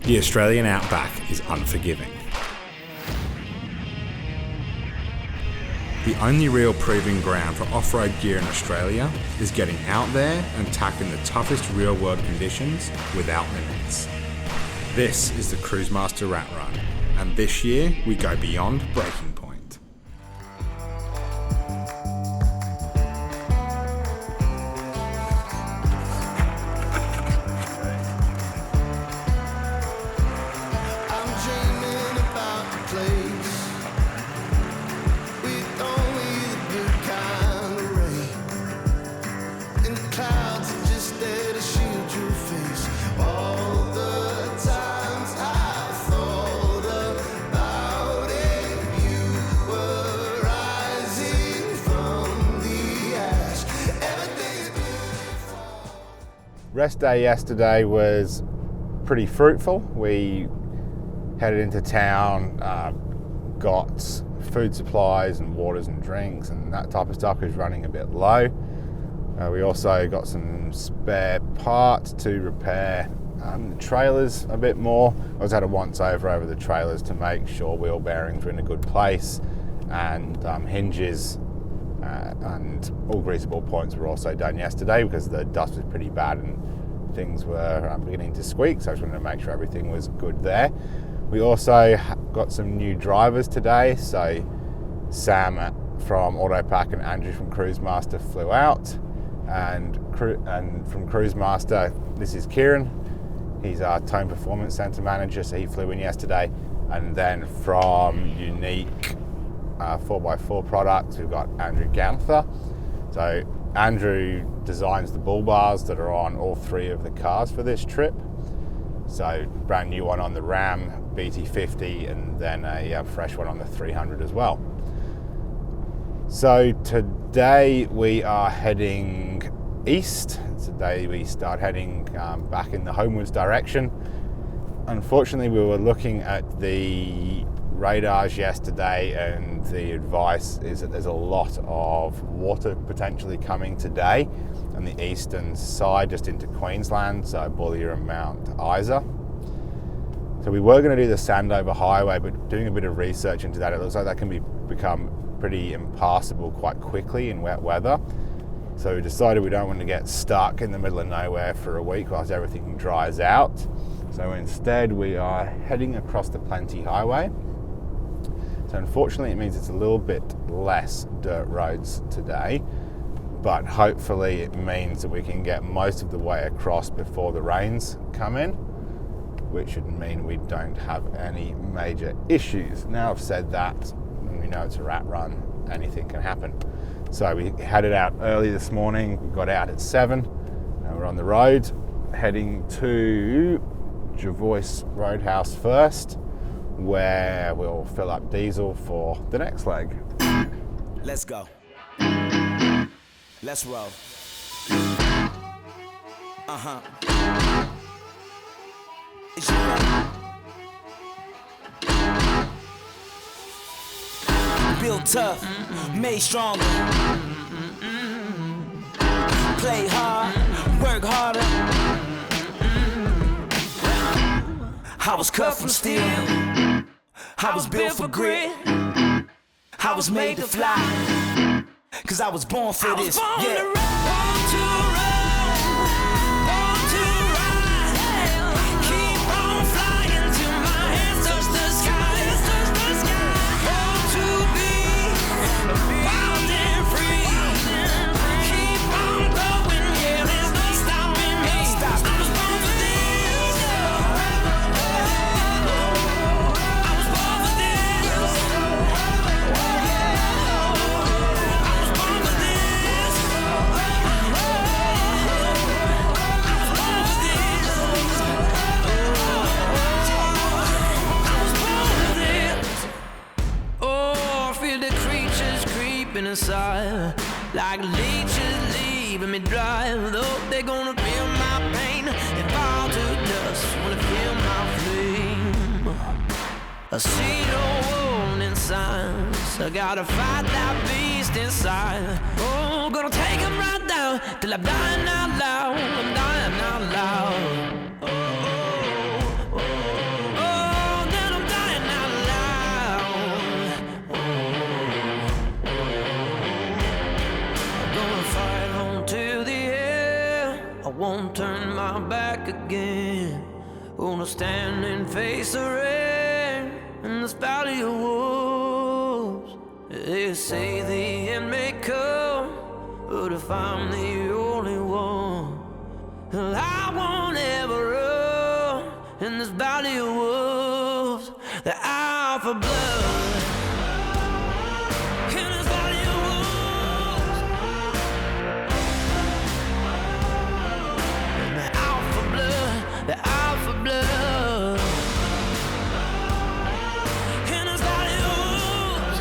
The Australian outback is unforgiving. The only real proving ground for off-road gear in Australia is getting out there and tackling the toughest real-world conditions without limits. This is the Cruisemaster Rat Run, and this year we go beyond breaking point. Rest day yesterday was pretty fruitful. We headed into town, got food supplies and waters and drinks and that type of stuff was running a bit low. We also got some spare parts to repair the trailers a bit more. I also had a once over the trailers to make sure wheel bearings were in a good place, and hinges and all greasable points were also done yesterday because the dust was pretty bad and things were beginning to squeak, so I just wanted to make sure everything was good there. We also got some new drivers today, so Sam from Autopack and Andrew from Cruisemaster flew out, and from Cruisemaster, this is Kieran. He's our Tone Performance Centre manager, so he flew in yesterday. And then from Unique 4x4 products, we've got Andrew Ganther. So Andrew designs the bull bars that are on all three of the cars for this trip. So brand new one on the Ram BT50 and then a fresh one on the 300 as well. So today we are heading east. Today we start heading back in the homewards direction. Unfortunately, we were looking at the radars yesterday and the advice is that there's a lot of water potentially coming today on the eastern side just into Queensland, so Boulia and Mount Isa. So we were going to do the Sandover Highway, but doing a bit of research into that, it looks like that can become pretty impassable quite quickly in wet weather. So we decided we don't want to get stuck in the middle of nowhere for a week whilst everything dries out. So instead we are heading across the Plenty Highway. So unfortunately it means it's a little bit less dirt roads today, but hopefully it means that we can get most of the way across before the rains come in, which should mean we don't have any major issues. Now I've said that, and we know it's a rat run, anything can happen. So we headed out early this morning, we got out at 7, and we're on the road, heading to Jervois Roadhouse first, where we'll fill up diesel for the next leg. Let's go. Let's roll. It's your run. Built tough, made stronger. Play hard, work harder. I was cut from steel. I was built for grit. I was made to fly. Cause I was born for this. Yeah. Inside, like leeches leaving me dry. Though they're gonna feel my pain and fall to dust when they feel my flame. I see no warning signs. I gotta fight that beast inside. Oh, gonna take him right down till I'm dying out loud. I'm dying out loud. Oh, oh, oh. my back again. Gonna stand and face the rain in this valley of wolves. They say the end may come, but if I'm the only one, I won't ever run in this valley of wolves. The hour for blood in this valley of wolves. And the hour for blood, the hour for blood in this valley of wolves.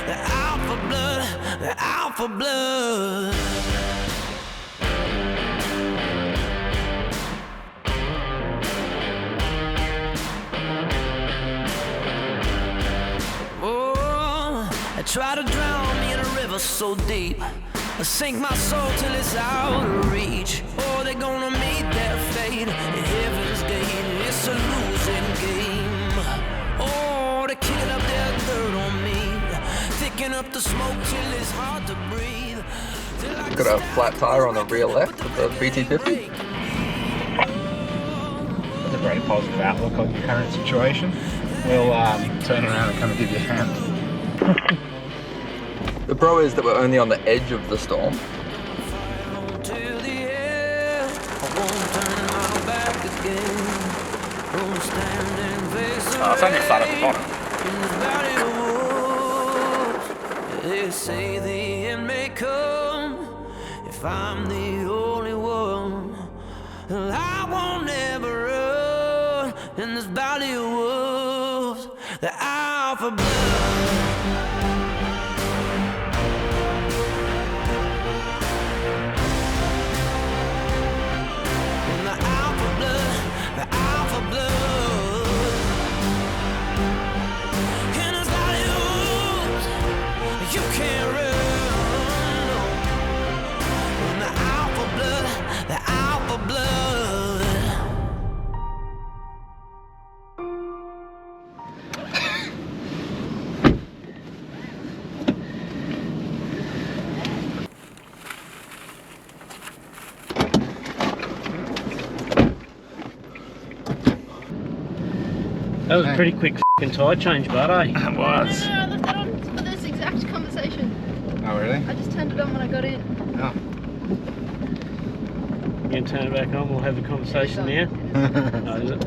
The hour for blood, the hour for blood. Try to drown me in a river so deep, sink my soul till it's out of reach. Or they're gonna meet their fate at heaven's gate. It's a losing game. Oh, they kick up their dirt on me, thicken up the smoke till it's hard to breathe. Got a flat tire on the rear left of the BT50. That's a very positive outlook on your current situation. We'll turn around and come and give you a hand. The pro is that we're only on the edge of the storm. It's only flat at the bottom. They say the end may come if I'm the only one. I won't ever run in this valley of wolves. The hour for blood. That was a pretty quick f***ing tyre change, bud, eh? It was. No, I left that on for this exact conversation. Oh, really? I just turned it on when I got in. Oh. You can turn it back on, we'll have the conversation now. Oh, is it?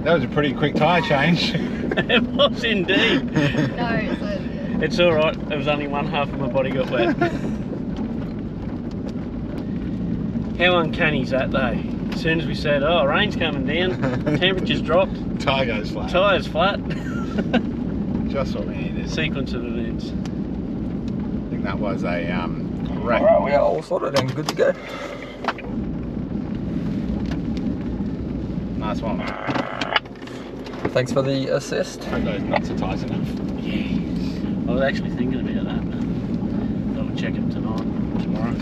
That was a pretty quick tyre change. It was indeed. No, it's like, yeah. It's alright, it was only one half of my body got wet. How uncanny is that though? As soon as we said, oh, rain's coming down, temperature's dropped, Tyre goes flat. tyre's flat. Just what we needed. Sequence of events. I think that was a wreck. Alright, we are all sorted and good to go. Nice one. Thanks for the assist. Hope those nuts are tight enough. I was actually thinking about that. I'll check it tonight, tomorrow.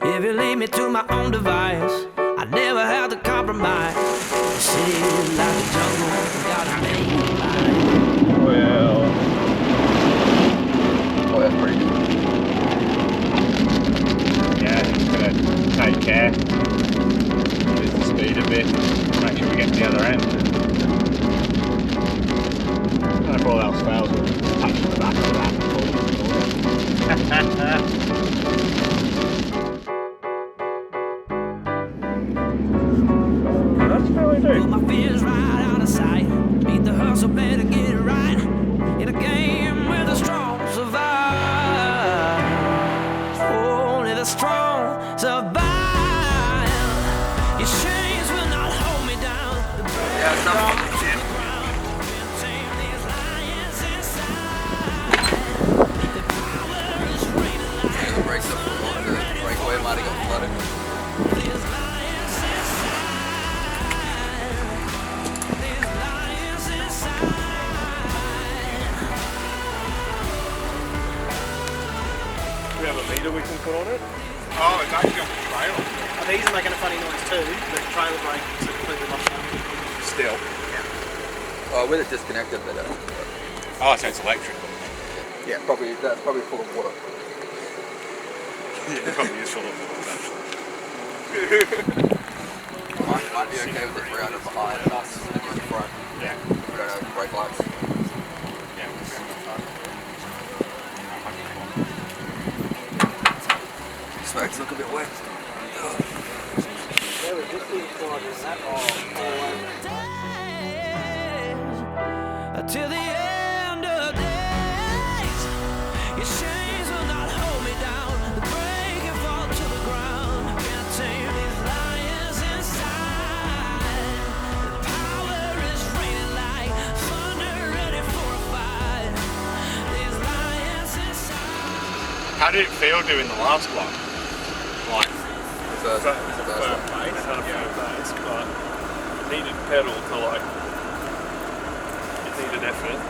If you leave me to my own device, I never have to compromise. The city is like a jungle, got a name. Well, Oh, that's pretty good. yeah, just gonna take care. Reduce the speed a bit. Make sure we get to the other end. And if all else fails, we'll touch the back of that before we That's how I do. Put my fears right out of sight. Beat the hustle, better get it right. In a game where the strong survive. Only the strong survive. Your chains will not hold me down. The Yeah, it's not fun. tame these lions inside. The power is raining like The brakes up for the breakaway might have got flooded. these lions inside. These lions inside. we have a meter we can put on it. Oh, it's actually these are making a funny noise too, but trailer brake is completely lost now. Still. Oh, with it disconnected, but Oh, so it's electrical. yeah, that's probably full of water. Yeah, it probably is full of water, actually. Might be okay with it around and behind us and in front. Yeah. We don't have brake lights. Yeah. Smokes look a bit wet. There was just these sliders, that all Till the end of days, your chains will not hold me down. The break and fall to the ground. Can't tame these lions inside. The power is raining like thunder, ready for a fight. These lions inside. How did it feel doing the last one? Like, First It had a firm base, but needed pedal to like. Needed effort.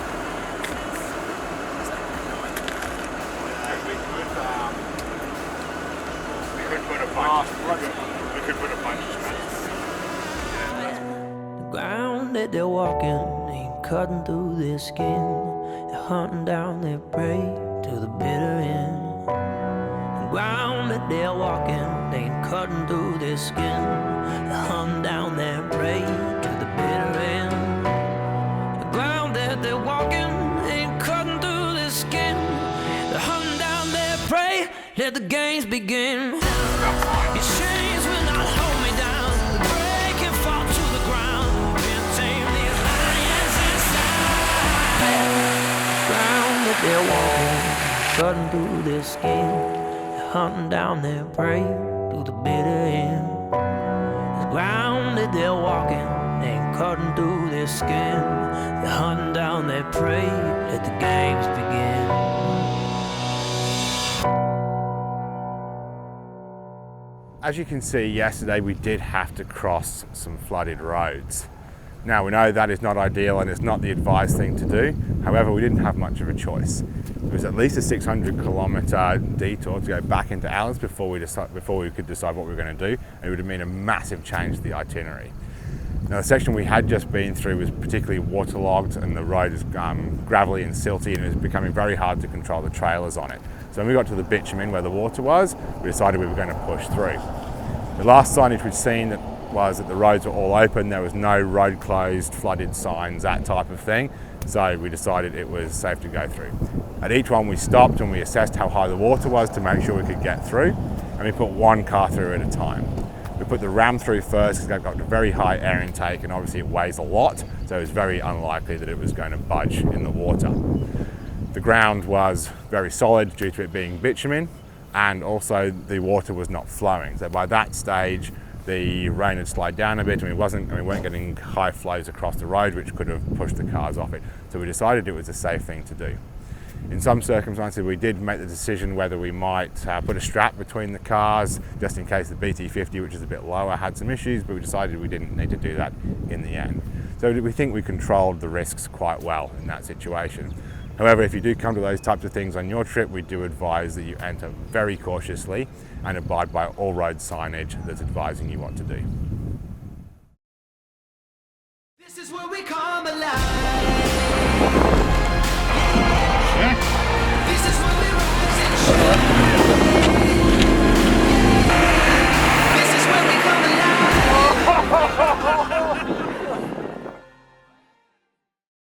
we could put a bunch. We could put a bunch of strands. The ground that they're walking ain't cutting through their skin. They're hunting down their prey to the bitter end. The ground that they're walking ain't cutting through their skin. They're hunting down their prey to the bitter end. The ground that they're walking ain't cutting through their skin. They're hunting down their prey. Let the games begin. Your chains will not hold me down. Break and fall to the ground. Can't tame these lions inside. Ground that they're walking, cutting through their skin. They're hunting down their prey to the bitter end. The ground that they're walking ain't cutting through their skin. They're hunting down their prey. Let the games begin. As you can see, yesterday we did have to cross some flooded roads. Now we know that is not ideal and it's not the advised thing to do. However, we didn't have much of a choice. It was at least a 600 kilometre detour to go back into Alice before we could decide what we were going to do. And it would have been a massive change to the itinerary. Now the section we had just been through was particularly waterlogged and the road is gravelly and silty and it was becoming very hard to control the trailers on it. So when we got to the bitumen where the water was, we decided we were going to push through. The last signage we'd seen was that the roads were all open, there was no road closed, flooded signs, that type of thing. So we decided it was safe to go through. At each one we stopped and we assessed how high the water was to make sure we could get through, and we put one car through at a time. We put the Ram through first because they've got a very high air intake and obviously it weighs a lot, so it was very unlikely that it was going to budge in the water. The ground was very solid due to it being bitumen, and also the water was not flowing. So by that stage, the rain had slowed down a bit and we weren't getting high flows across the road, which could have pushed the cars off it. So we decided it was a safe thing to do. In some circumstances, we did make the decision whether we might put a strap between the cars, just in case the BT50, which is a bit lower, had some issues, but we decided we didn't need to do that in the end. So we think we controlled the risks quite well in that situation. However, if you do come to those types of things on your trip, we do advise that you enter very cautiously and abide by all road signage that's advising you what to do. This is what we call